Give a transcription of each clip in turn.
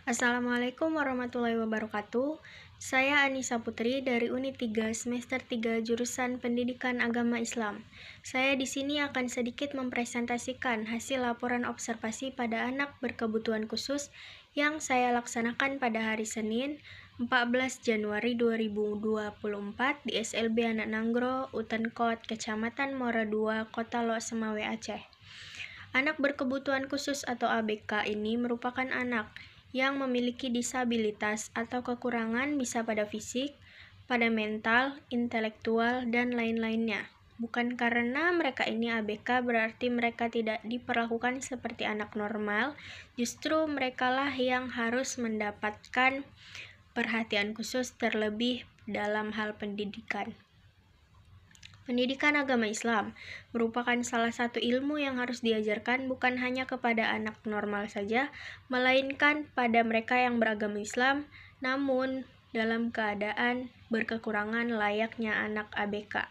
Assalamualaikum warahmatullahi wabarakatuh. Saya Anissa Putri dari Unit 3 semester 3 jurusan Pendidikan Agama Islam. Saya di sini akan sedikit mempresentasikan hasil laporan observasi pada anak berkebutuhan khusus yang saya laksanakan pada hari Senin 14 Januari 2024 di SLB Anak Nanggro, Utenkot, Kecamatan Mora 2, Kota Lok Semawe, Aceh. Anak berkebutuhan khusus atau ABK ini merupakan anak yang memiliki disabilitas atau kekurangan bisa pada fisik, pada mental, intelektual, dan lain-lainnya. Bukan karena mereka ini ABK berarti mereka tidak diperlakukan seperti anak normal, justru merekalah yang harus mendapatkan perhatian khusus terlebih dalam hal pendidikan. Pendidikan agama Islam merupakan salah satu ilmu yang harus diajarkan bukan hanya kepada anak normal saja, melainkan pada mereka yang beragama Islam, namun dalam keadaan berkekurangan layaknya anak ABK.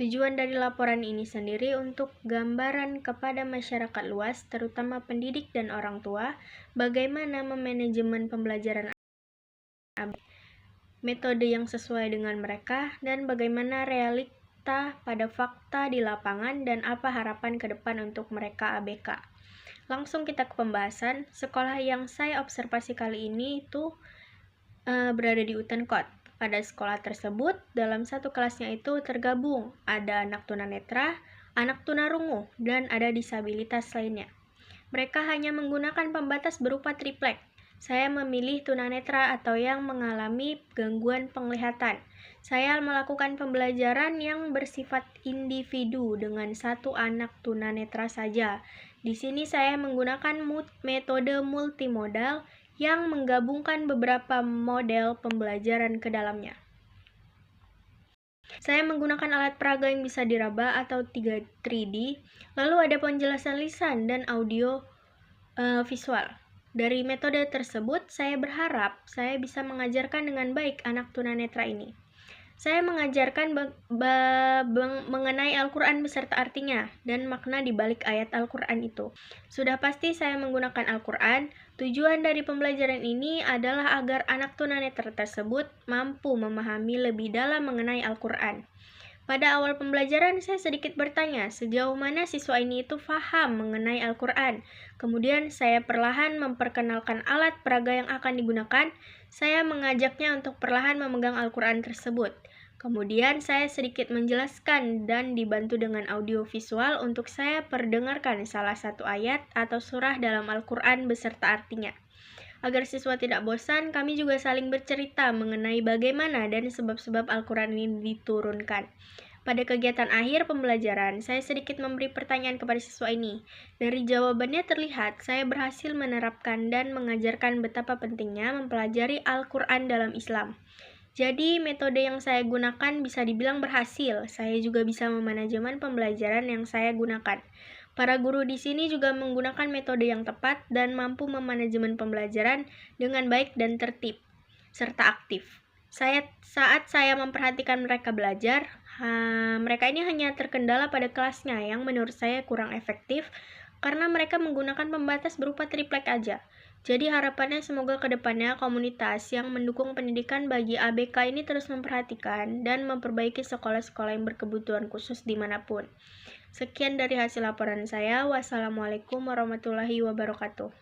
Tujuan dari laporan ini sendiri untuk gambaran kepada masyarakat luas, terutama pendidik dan orang tua, bagaimana memanajemen pembelajaran ABK, metode yang sesuai dengan mereka, dan bagaimana realita pada fakta di lapangan dan apa harapan ke depan untuk mereka ABK. Langsung kita ke pembahasan. Sekolah yang saya observasi kali ini itu berada di Utenkot. Pada sekolah tersebut, dalam satu kelasnya itu tergabung ada anak tunanetra, anak tunarungu, dan ada disabilitas lainnya. Mereka hanya menggunakan pembatas berupa triplek. Saya memilih tunanetra atau yang mengalami gangguan penglihatan. Saya melakukan pembelajaran yang bersifat individu dengan satu anak tunanetra saja. Di sini saya menggunakan metode multimodal yang menggabungkan beberapa model pembelajaran ke dalamnya. Saya menggunakan alat peraga yang bisa diraba atau 3D, lalu ada penjelasan lisan dan audio visual. Dari metode tersebut, saya berharap saya bisa mengajarkan dengan baik anak tunanetra ini. Saya mengajarkan mengenai Al-Quran beserta artinya dan makna di balik ayat Al-Quran itu. Sudah pasti saya menggunakan Al-Quran. Tujuan dari pembelajaran ini adalah agar anak tunanetra tersebut mampu memahami lebih dalam mengenai Al-Quran. Pada awal pembelajaran, saya sedikit bertanya sejauh mana siswa ini itu paham mengenai Al-Quran. Kemudian saya perlahan memperkenalkan alat peraga yang akan digunakan. Saya mengajaknya untuk perlahan memegang Al-Quran tersebut. Kemudian saya sedikit menjelaskan dan dibantu dengan audio visual untuk saya perdengarkan salah satu ayat atau surah dalam Al-Quran beserta artinya. Agar siswa tidak bosan, kami juga saling bercerita mengenai bagaimana dan sebab-sebab Al-Quran ini diturunkan. Pada kegiatan akhir pembelajaran, saya sedikit memberi pertanyaan kepada siswa ini. Dari jawabannya terlihat, saya berhasil menerapkan dan mengajarkan betapa pentingnya mempelajari Al-Quran dalam Islam. Jadi, metode yang saya gunakan bisa dibilang berhasil. Saya juga bisa memanajemen pembelajaran yang saya gunakan. Para guru di sini juga menggunakan metode yang tepat dan mampu memanajemen pembelajaran dengan baik dan tertib, serta aktif. Saat saya memperhatikan mereka belajar, mereka ini hanya terkendala pada kelasnya yang menurut saya kurang efektif karena mereka menggunakan pembatas berupa triplek aja. Jadi harapannya semoga kedepannya komunitas yang mendukung pendidikan bagi ABK ini terus memperhatikan dan memperbaiki sekolah-sekolah yang berkebutuhan khusus dimanapun. Sekian dari hasil laporan saya. Wassalamualaikum warahmatullahi wabarakatuh.